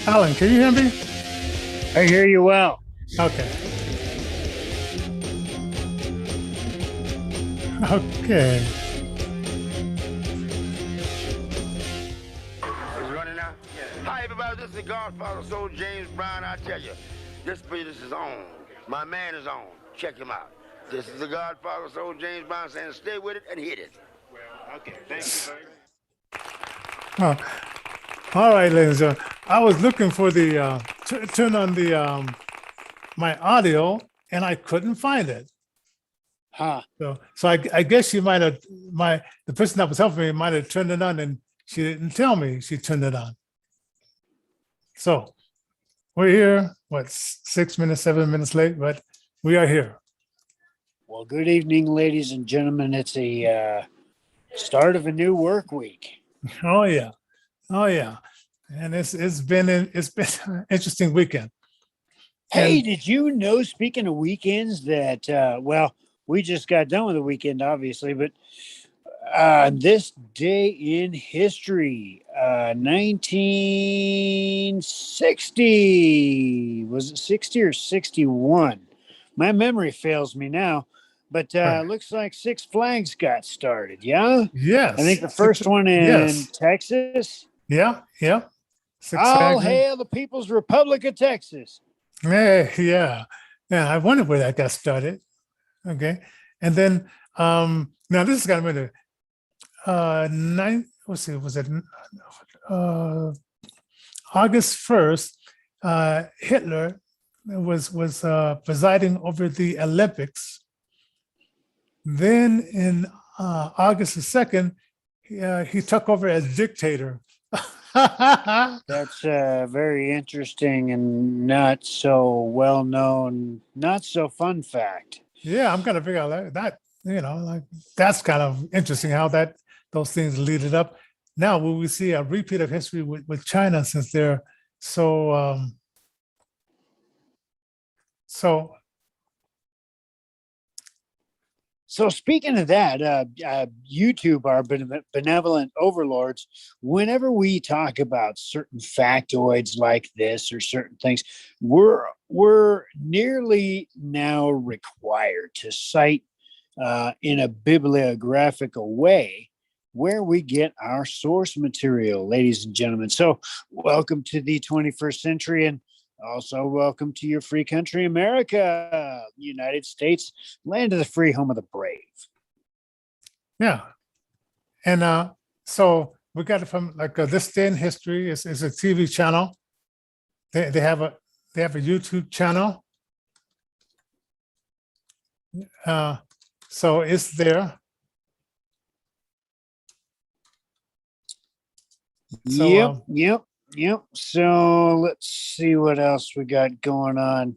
Alan, can you hear me? I hear you well. Okay. Okay. It's running now? Hi, everybody. This is the Godfather Soul James Brown. I tell you, this business is on. My man is on. Check him out. This is the Godfather Soul James Brown saying stay with it and hit it. Well, okay. Thank you very much. All right, ladies and gentlemen. I was looking for the turn on the my audio, and I couldn't find it. Huh. So I guess she might have the person that was helping me might have turned it on, and she didn't tell me she turned it on. So we're here. What, 6 minutes, 7 minutes late, but we are here. Well, good evening, ladies and gentlemen. It's a start of a new work week. Oh yeah. Oh yeah, and it's been an interesting weekend. Hey, And- did you know, speaking of weekends, that, well, we just got done with the weekend, obviously, but this day in history, 1960, was it 60 or 61? My memory fails me now, but looks like Six Flags got started, yeah? Yes. I think the first one in Texas. Yeah. All hail the People's Republic of Texas. Yeah. I wonder where that got started. Okay. And then now this is kind of in the was it August 1st, Hitler was presiding over the Olympics. Then in August the 2nd, he took over as dictator. That's very interesting and not so well known, not so fun fact. Yeah, I'm gonna figure out that like that's kind of interesting how those things lead it up. now will we see a repeat of history with China, since they're so So speaking of that, YouTube, our benevolent overlords, whenever we talk about certain factoids like this or certain things, we're nearly now required to cite in a bibliographical way where we get our source material, ladies and gentlemen. So welcome to the 21st century, and also welcome to your free country, America, United States, land of the free, home of the brave. yeah. And so we got it from like This Day in History is a TV channel. They have a YouTube channel. So it's there. So, Yep. So let's see what else we got going on.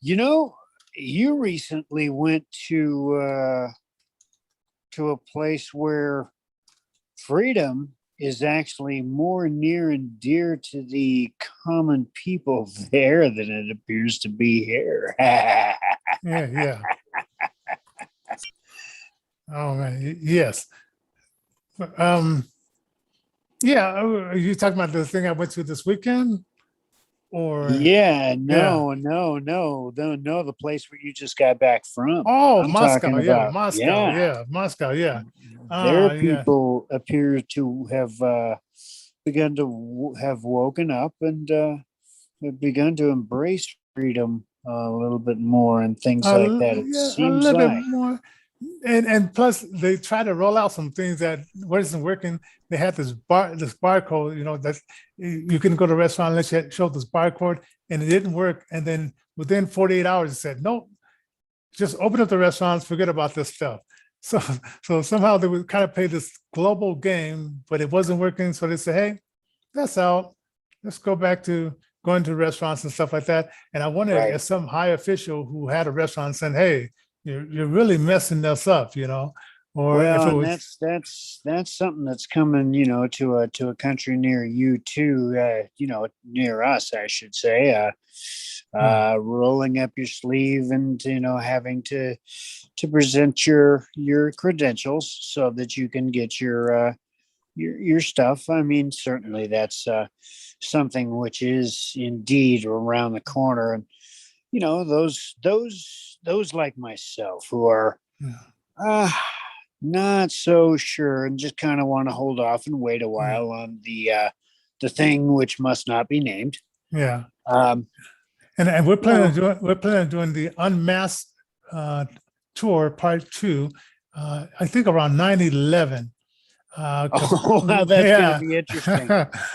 You know, you recently went to a place where freedom is actually more near and dear to the common people there than it appears to be here. yeah. Oh man, yes. Yeah, are you talking about the thing I went to this weekend? Or Yeah, no, the place where you just got back from. oh, I'm Moscow, talking yeah, about, Moscow, yeah. Their Yeah. people appear to have begun to have woken up and have begun to embrace freedom a little bit more and things like that. It Yeah, a seems little like. bit more. And plus they try to roll out some things that wasn't working. They had this barcode, that you can go to a restaurant unless you show this barcode, and it didn't work. And then within 48 hours, it said, nope, just open up the restaurants, forget about this stuff. So somehow they would kind of play this global game, but it wasn't working. So they said, hey, that's out. Let's go back to going to restaurants and stuff like that. And I wonder if some high official who had a restaurant said, hey, you're really messing us up, or well, if it was, that's something that's coming, to a country near you too, near us, I should say. Rolling up your sleeve and having to present your credentials so that you can get your stuff. I mean, certainly that's something which is indeed around the corner, and those like myself who are not so sure and just kind of want to hold off and wait a while on the thing which must not be named. Yeah. And we're planning on doing the Unmasked tour part 2. I think around 9/11. Well, that's going to be interesting.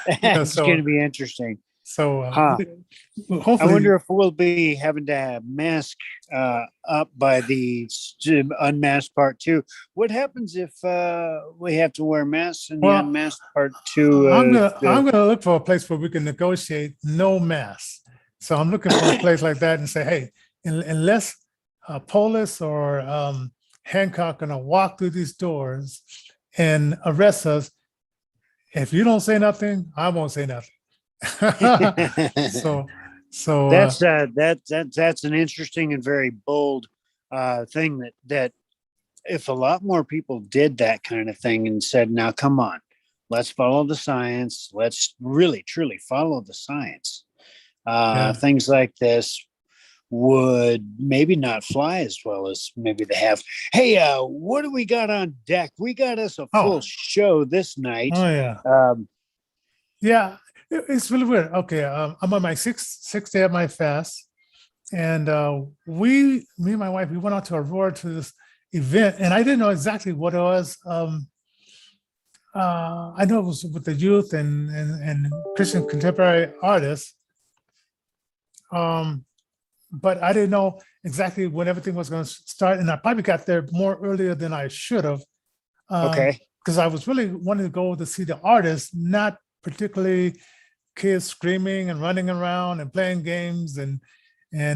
It's going to be interesting. So hopefully, I wonder if we'll be having to have mask up by the Unmasked part 2. What happens if we have to wear masks in the Unmasked part 2? I'm gonna look for a place where we can negotiate no masks. So I'm looking for a place like that and say, hey, unless police or Hancock gonna walk through these doors and arrest us, if you don't say nothing, I won't say nothing. so that's an interesting and very bold thing that if a lot more people did that kind of thing and said, now come on, let's follow the science, let's really truly follow the science, things like this would maybe not fly as well as maybe they have. Hey, what do we got on deck? We got us a full show this night. It's really weird. Okay, I'm on my sixth day of my fast, and me and my wife, we went out to Aurora to this event, and I didn't know exactly what it was. I know it was with the youth and Christian contemporary artists, but I didn't know exactly when everything was going to start, and I probably got there more earlier than I should have. Because I was really wanting to go to see the artists, not particularly kids screaming and running around and playing games and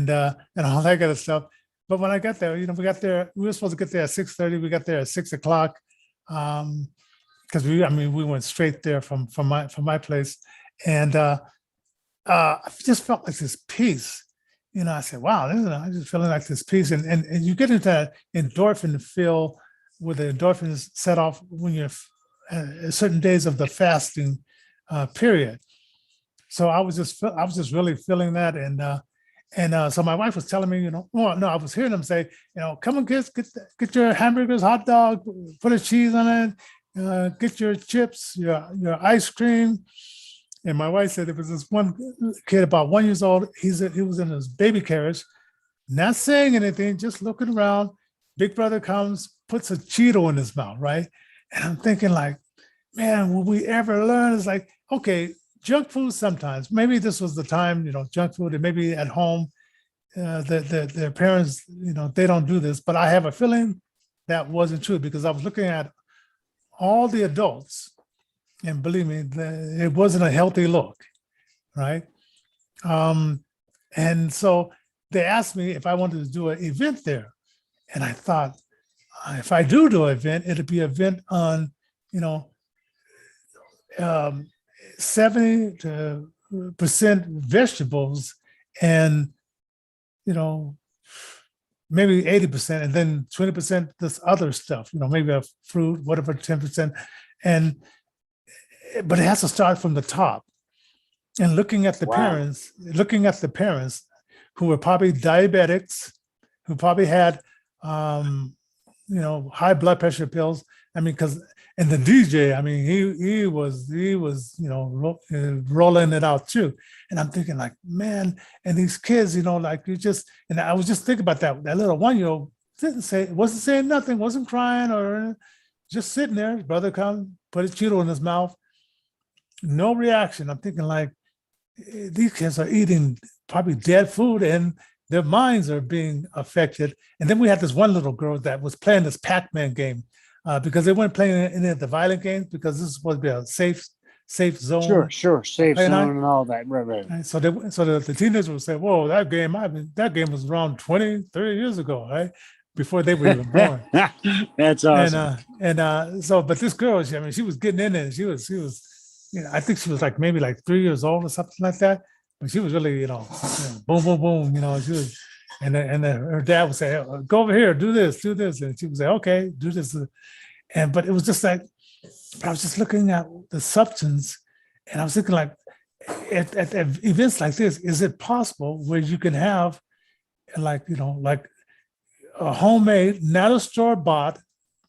all that kind of stuff. But when I got there, we were supposed to get there at 6:30. We got there at 6 o'clock. because we went straight there from my place, and I just felt like this peace. I said, wow, I'm just feeling like this peace. And you get into that endorphin feel where the endorphins set off when you're certain days of the fasting period. So I was just really feeling that. And so my wife was telling me, well, no, I was hearing them say, come and get your hamburgers, hot dog, put a cheese on it, get your chips, your ice cream. And my wife said there was this one kid about 1 year old. He was in his baby carriage, not saying anything, just looking around. Big brother comes, puts a Cheeto in his mouth, right? And I'm thinking like, man, will we ever learn? It's like, okay, junk food sometimes. Maybe this was the time, junk food, and maybe at home, their parents, they don't do this. But I have a feeling that wasn't true because I was looking at all the adults. And believe me, it wasn't a healthy look, right? And so they asked me if I wanted to do an event there. And I thought, if I do an event, it'd be an event on, 70% vegetables and, maybe 80%, and then 20% this other stuff, maybe a fruit, whatever, 10%. But it has to start from the top, and looking at the parents who were probably diabetics, who probably had, high blood pressure pills. And the DJ, he was, rolling it out too. And I'm thinking like, man, and these kids, and I was just thinking about that little 1 year old wasn't saying nothing, wasn't crying or just sitting there. His brother come, put a Cheeto in his mouth. No reaction. I'm thinking like, these kids are eating probably dead food and their minds are being affected. And then we had this one little girl that was playing this Pac-Man game because they weren't playing any of the violent games because this is supposed to be a safe zone. Sure. Safe zone and all that. Right. So the teenagers would say, whoa, that game was around 20, 30 years ago, right? Before they were even born. That's awesome. But this girl, she was getting in there. She was, I think she was like maybe like 3 years old or something like that. But she was really, boom, boom, boom. She was, and then her dad would say, "Go over here, do this," and she would say, "Okay, do this." But it was just like, but I was just looking at the substance, and I was thinking like, at events like this, is it possible where you can have, like a homemade, not a store bought,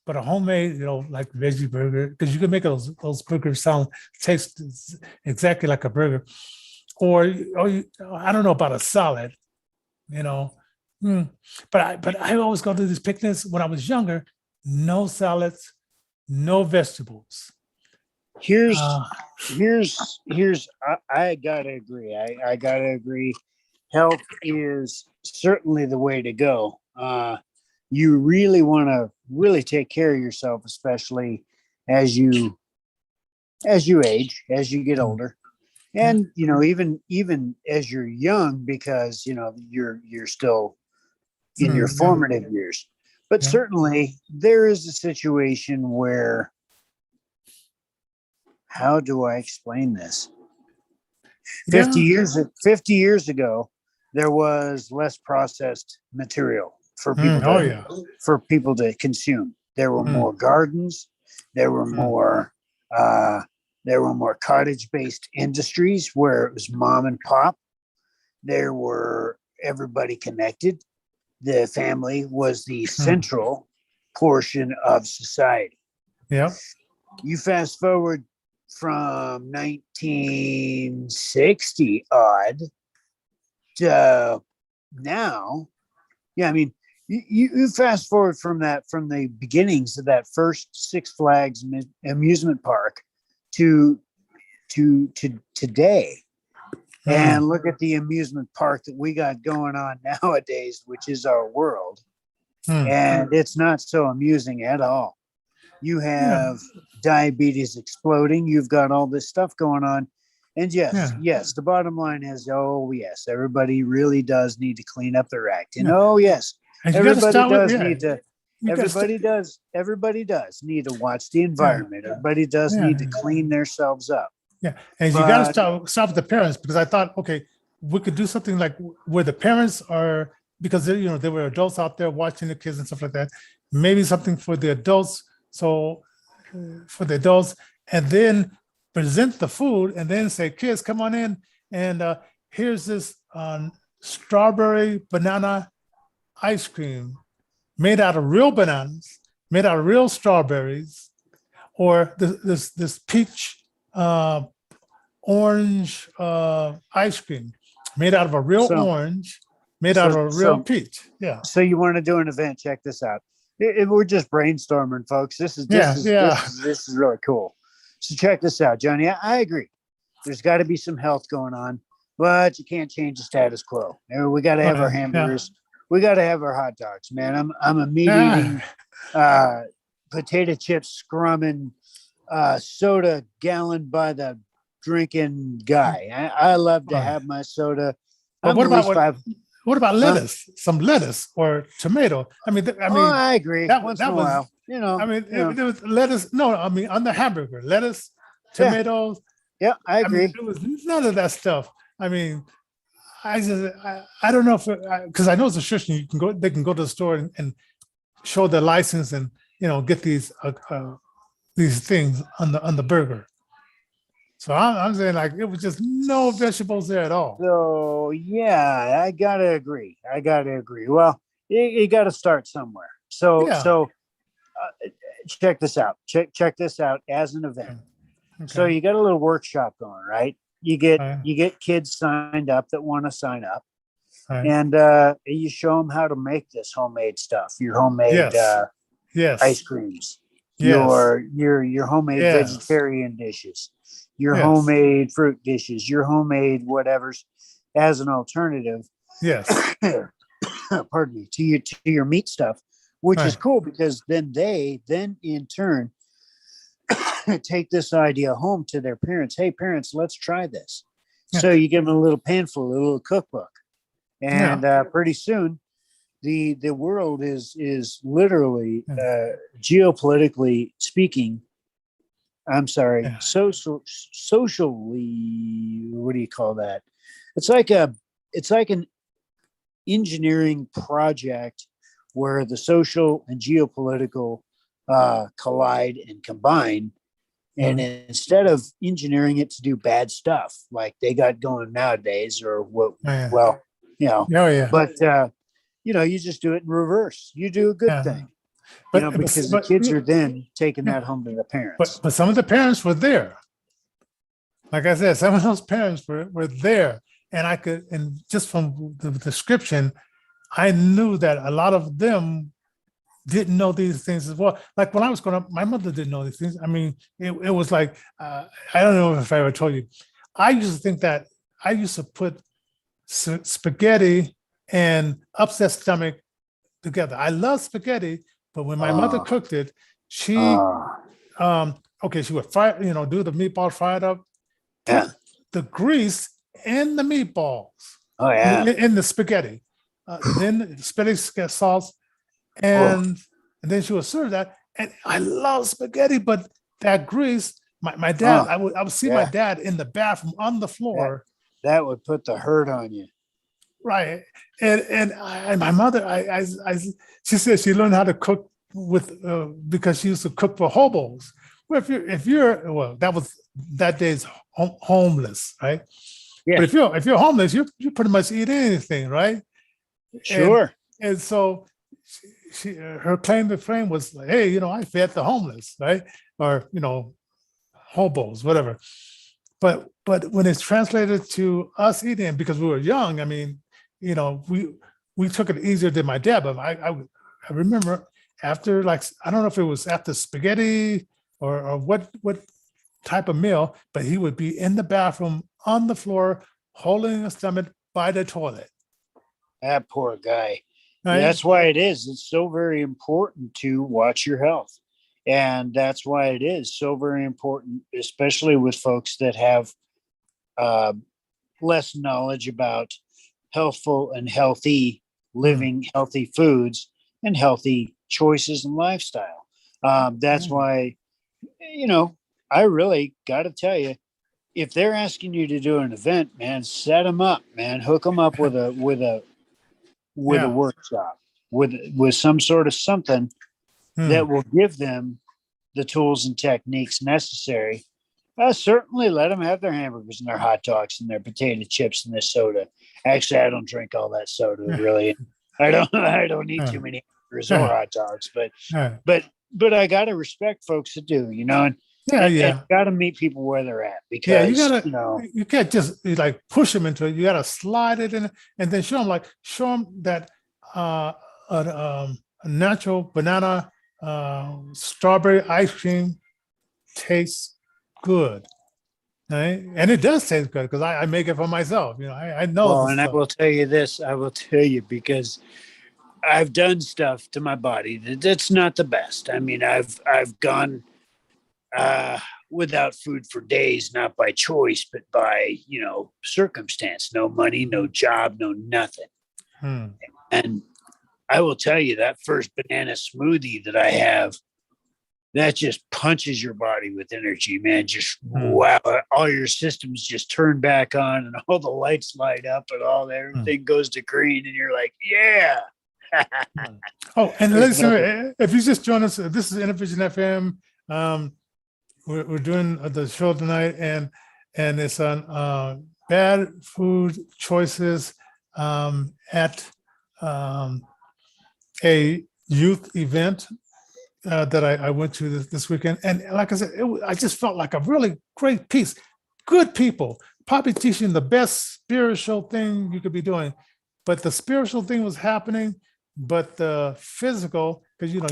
but a homemade, like veggie burger, because you can make those burgers taste exactly like a burger, or I don't know about a salad, But I always go to these picnics when I was younger. No salads, no vegetables. Here's I gotta agree. I gotta agree. Health is certainly the way to go. You really want to really take care of yourself, especially as you age, as you get older, and even as you're young, because you're still in your formative years. But certainly there is a situation where, how do I explain this? 50 years ago, there was less processed material for people for people to consume. There were more gardens. There were more cottage-based industries where it was mom and pop. There were everybody connected. The family was the central portion of society. Yeah. You fast forward from 1960 odd to now. Yeah, I mean, you fast forward from the beginnings of that first Six Flags amusement park to today. And look at the amusement park that we got going on nowadays, which is our world. And it's not so amusing at all. You have diabetes exploding. You've got all this stuff going on. And yes, the bottom line is, everybody really does need to clean up their act. And everybody does need to, Everybody does need to watch the environment. Yeah. Everybody does Yeah. need to clean themselves up. Yeah, and you got to stop with the parents, because I thought, okay, we could do something like where the parents are, because there were adults out there watching the kids and stuff like that. Maybe something for the adults. So for the adults, and then present the food, and then say, kids, come on in, and here's this strawberry banana ice cream made out of real bananas, made out of real strawberries, or this peach orange ice cream made out of a real orange, made out of a real peach. Yeah. So you want to do an event? Check this out. We're just brainstorming, folks. This is really cool. So check this out, Johnny. I agree. There's got to be some health going on, but you can't change the status quo. We got to have our hamburgers. We got to have our hot dogs, man. I'm a meat eating, potato chips scrumming, soda gallon by the drinking guy. I love to have my soda. But what about lettuce? Some lettuce or tomato? I agree. Once in a while, there was lettuce. No, on the hamburger, lettuce, tomatoes. Yeah, I agree. There was none of that stuff. I don't know if, because I know it's a restriction. They can go to the store and show their license and get these things on the burger. So I'm saying, like, it was just no vegetables there at all. So yeah, I gotta agree. Well, you got to start somewhere. So check this out. Check this out as an event. Okay. So you got a little workshop going, right? You get kids signed up that want to sign up, and you show them how to make this homemade stuff. Your homemade ice creams. Yes. Your homemade vegetarian dishes. Your homemade fruit dishes, your homemade whatever's as an alternative. Yes. Pardon me, to your meat stuff, which is cool, because then they in turn take this idea home to their parents. Hey, parents, let's try this. Yeah. So you give them a little pamphlet, a little cookbook, and pretty soon the world is literally geopolitically speaking. I'm sorry, socially, what do you call that? It's like an engineering project where the social and geopolitical collide and combine. And instead of engineering it to do bad stuff like they got going nowadays, or what, but you just do it in reverse. You do a good thing. Because the kids are then taking that home to the parents. But some of the parents were there. Like I said, some of those parents were there. And just from the description, I knew that a lot of them didn't know these things as well. Like when I was growing up, my mother didn't know these things. It was like, I don't know if I ever told you, I used to think that I used to put spaghetti and upset stomach together. I love spaghetti. But when my mother cooked it, she would fry, do the meatballs fried up, the grease in the meatballs, in the spaghetti, then spaghetti sauce, and then she would serve that. And I love spaghetti, but that grease, my dad, I would see my dad in the bathroom on the floor. That would put the hurt on you. Right. And my mother, she said she learned how to cook because she used to cook for hobos. Well, that was that day's homeless, right? Yeah. But if you're homeless, you pretty much eat anything, right? Sure. And so her claim to fame was like, hey, I fed the homeless, right? Or hobos, whatever. But when it's translated to us eating, because we were young, we took it easier than my dad. But I remember after, like, I don't know if it was after spaghetti or what type of meal, but he would be in the bathroom on the floor holding his stomach by the toilet. That poor guy. Right? That's why it is. It's so very important to watch your health. And that's why it is so very important, especially with folks that have less knowledge about healthful and healthy living, healthy foods, and healthy choices and lifestyle. That's why, I really got to tell you, if they're asking you to do an event, man, set them up, man, hook them up with a workshop, with some sort of something that will give them the tools and techniques necessary. Certainly let them have their hamburgers and their hot dogs and their potato chips and their soda. Actually, I don't drink all that soda, really. I don't eat too many hamburgers or hot dogs, but I got to respect folks that do, and got to meet people where they're at, because you can't just like push them into it. You got to slide it in and then show them that a natural banana strawberry ice cream tastes good, right? And it does taste good because I make it for myself. I know. Well, and stuff. I will tell you this. I will tell you, because I've done stuff to my body that's not the best. I mean, I've gone without food for days, not by choice, but by circumstance. No money, no job, no nothing. And I will tell you, that first banana smoothie that I have, that just punches your body with energy, man. Just wow, all your systems just turn back on, and all the lights light up, and everything goes to green, and you're like, yeah. Oh, and listen, if you just join us, this is Innervision FM. We're doing the show tonight, and it's on bad food choices at a youth event that I went to this weekend. And like I said, I just felt like a really great piece. Good people, probably teaching the best spiritual thing you could be doing. But the spiritual thing was happening, but the physical, because you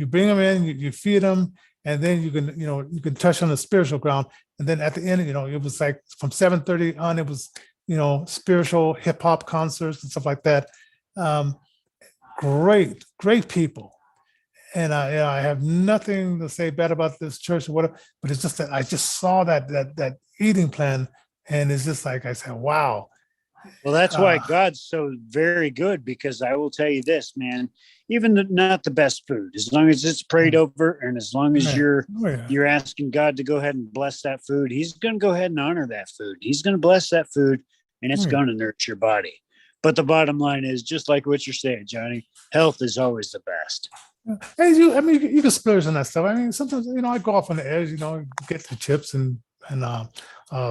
bring them in, you feed them, and then you can touch on the spiritual ground. And then at the end, it was like from 7:30 on, it was spiritual hip hop concerts and stuff like that. Great people. And I have nothing to say bad about this church or whatever, but it's just that I just saw that eating plan, and it's just like I said, wow. Well, that's why God's so very good, because I will tell you this, man, even not the best food, as long as it's prayed over, and as long as you're asking God to go ahead and bless that food, he's going to go ahead and honor that food. He's going to bless that food, and it's going to nourish your body. But the bottom line is, just like what you're saying, Johnny, health is always the best. Hey, you can splurge on that stuff. I mean, sometimes, I go off on the edge, get the chips and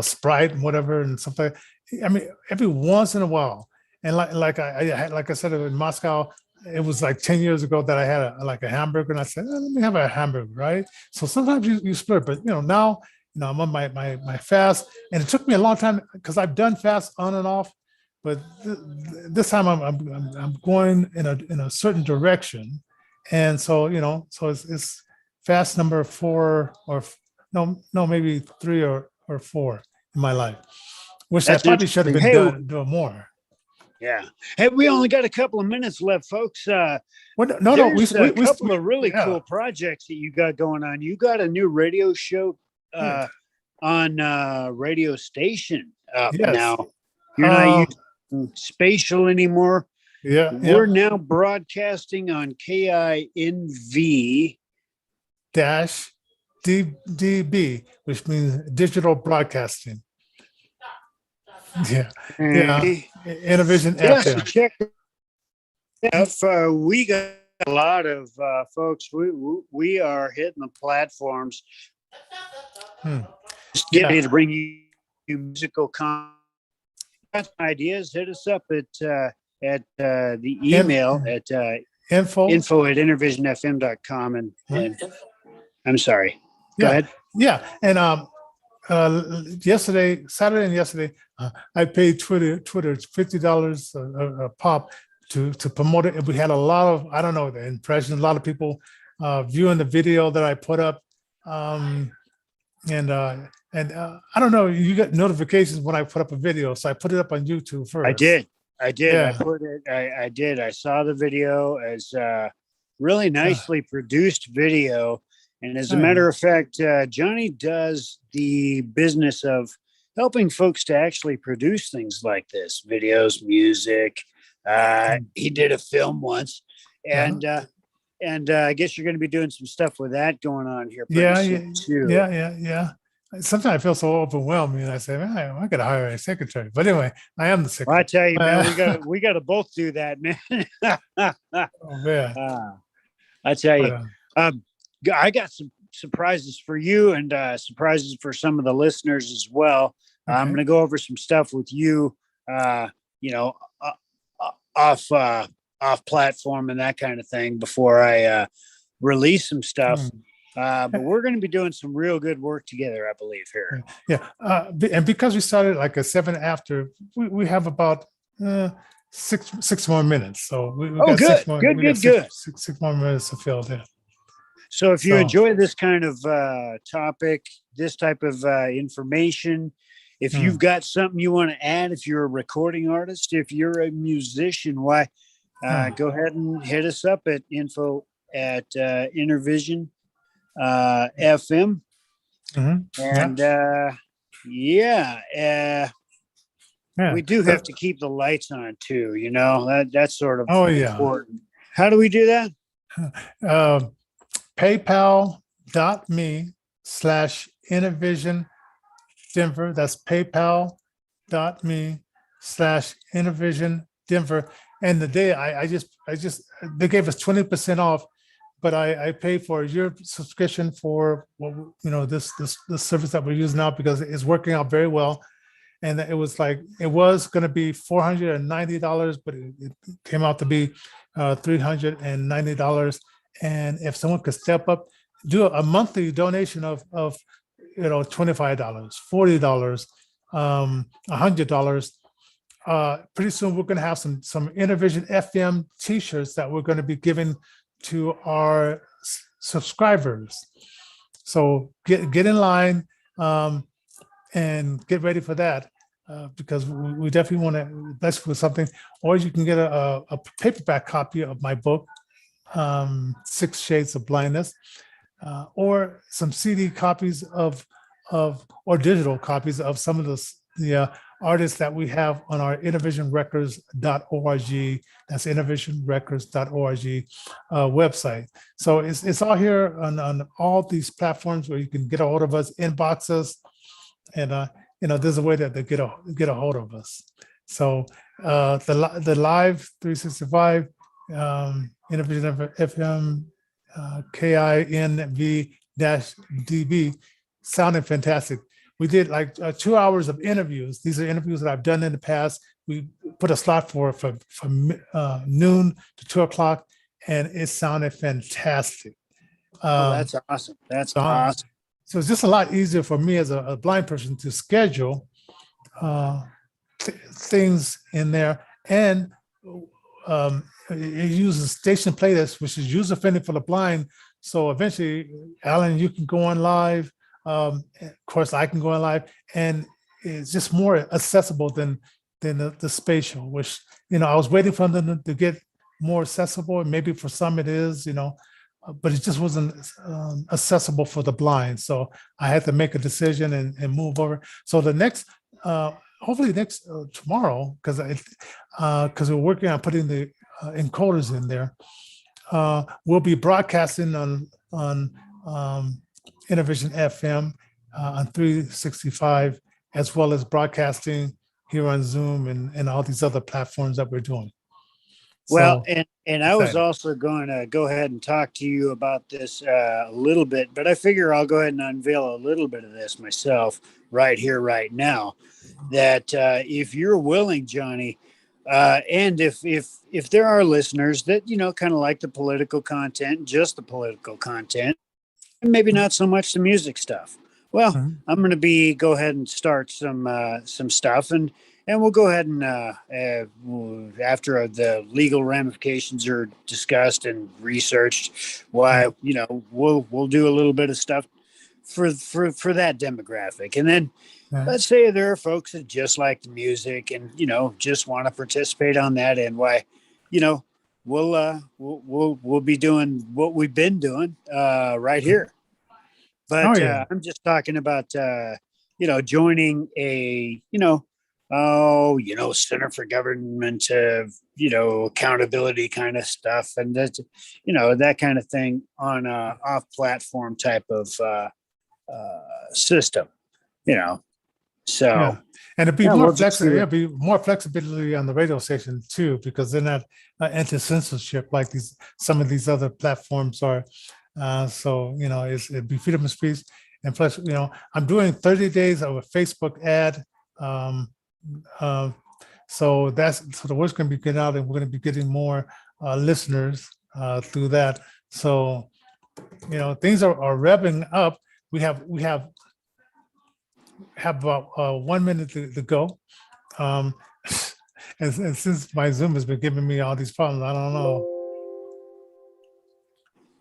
Sprite and whatever and stuff like that. I mean, every once in a while. And like I said in Moscow, it was like 10 years ago that I had a hamburger, and I said, let me have a hamburger, right? So sometimes you splurge, but now I'm on my fast, and it took me a long time because I've done fast on and off, but this time I'm going in a certain direction. And so, so it's fast number 4 or maybe 3 or 4 in my life, which I probably should have been doing more. Yeah. Hey, we only got a couple of minutes left, folks. We a couple of really cool projects that you got going on. You got a new radio show on radio station now. You're not using spatial anymore. We're now broadcasting on KINV -DB, which means digital broadcasting. Innervision FM. So check it out. We got a lot of folks. We are hitting the platforms. Just get ready to bring you musical content. Ideas, hit us up at the email at info@innervisionfm.com and I'm sorry. Go ahead. Yeah. And Saturday and yesterday, I paid Twitter $50 a pop to promote it. And we had a lot of, the impressions, a lot of people viewing the video that I put up. And I don't know, you get notifications when I put up a video. So I put it up on YouTube first. I did. Yeah. I did. I saw the video as really nicely produced video. And as a matter of fact, Johnny does the business of helping folks to actually produce things like this, videos, music. He did a film once. And And I guess you're going to be doing some stuff with that going on here pretty Yeah, soon too. yeah. Sometimes I feel so overwhelmed, and I say, man, I got to hire a secretary. But anyway, I am the secretary. Well, I tell you, man, we got to both do that, man. Oh man, I tell you, but, I got some surprises for you and surprises for some of the listeners as well. Okay. I'm going to go over some stuff with you, off platform and that kind of thing before I release some stuff. But we're going to be doing some real good work together, I believe, here. Yeah. And because we started like a 7 after, we have about 6 more minutes. So we got good, 6 more, good. Six more minutes to fill in. So if you enjoy this kind of topic, this type of information, if you've got something you want to add, if you're a recording artist, if you're a musician, go ahead and hit us up at info@Innervision.FM. And we do have to keep the lights on too, that's sort of important. How do we do that? PayPal.me/InnervisionDenver. That's PayPal.me/InnervisionDenver. And the day I just they gave us 20% off, but I pay for your subscription for this service that we're using now because it's working out very well. And it was going to be $490, but it came out to be $390. And if someone could step up, do a monthly donation of $25, $40, $100. Pretty soon we're going to have some Innervision FM t-shirts that we're going to be giving to our subscribers. So get in line and get ready for that because we definitely want to bless you with something. Or you can get a paperback copy of my book, 6 Shades of Blindness, or some CD copies or digital copies of some of the artists that we have on our innervisionrecords.org. That's innervisionrecords.org website. So it's all here on all these platforms where you can get a hold of us, inbox us, and there's a way to get a hold of us. So the live 365 Innervision FM KINV-DB sounded fantastic. We did like 2 hours of interviews. These are interviews that I've done in the past. We put a slot from noon to 2 o'clock, and it sounded fantastic. That's awesome. That's awesome. So it's just a lot easier for me as a blind person to schedule things in there. And it uses station playlist, which is user-friendly for the blind. So eventually, Alan, you can go on live. Of course, I can go on live, and it's just more accessible than the spatial, which, I was waiting for them to get more accessible, and maybe for some it is, but it just wasn't accessible for the blind. So I had to make a decision and move over. So the next, hopefully tomorrow, because we're working on putting the encoders in there, we'll be broadcasting on Innervision FM on 365, as well as broadcasting here on Zoom and all these other platforms that we're doing. Well, and I was also going to go ahead and talk to you about this a little bit, but I figure I'll go ahead and unveil a little bit of this myself right here, right now, that if you're willing, Johnnie, and if there are listeners that, kind of like the political content, just the political content, and maybe not so much the music stuff. Well, I'm going to go ahead and start some stuff, and we'll go ahead and after the legal ramifications are discussed and researched, we'll do a little bit of stuff for that demographic, and then let's say there are folks that just like the music and just want to participate on that, and we'll be doing what we've been doing right here. But I'm just talking about joining a Center for Government, accountability kind of stuff. And that's, that kind of thing on a off platform type of system, so. Yeah. And it'd be Yeah, more we'll just flexible. see It'd be more flexibility on the radio station too, because they're not into censorship like some of these other platforms are. So it'd be freedom of speech, and plus, I'm doing 30 days of a Facebook ad. So the word's going to be getting out, and we're going to be getting more listeners through that. So things are revving up. We have about 1 minute to go. And since my Zoom has been giving me all these problems, I don't know.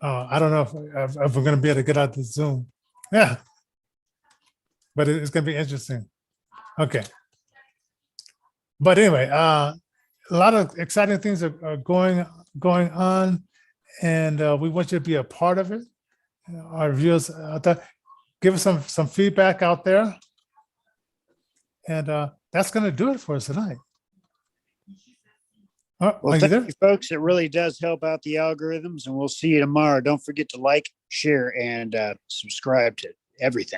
I don't know if we're going to be able to get out the Zoom. Yeah, but it's going to be interesting. Okay. But anyway, a lot of exciting things are going on, and we want you to be a part of it. Our viewers out there, give us some feedback out there. And that's going to do it for us tonight. Well, thank you, folks. It really does help out the algorithms, and we'll see you tomorrow. Don't forget to like, share, and subscribe to everything.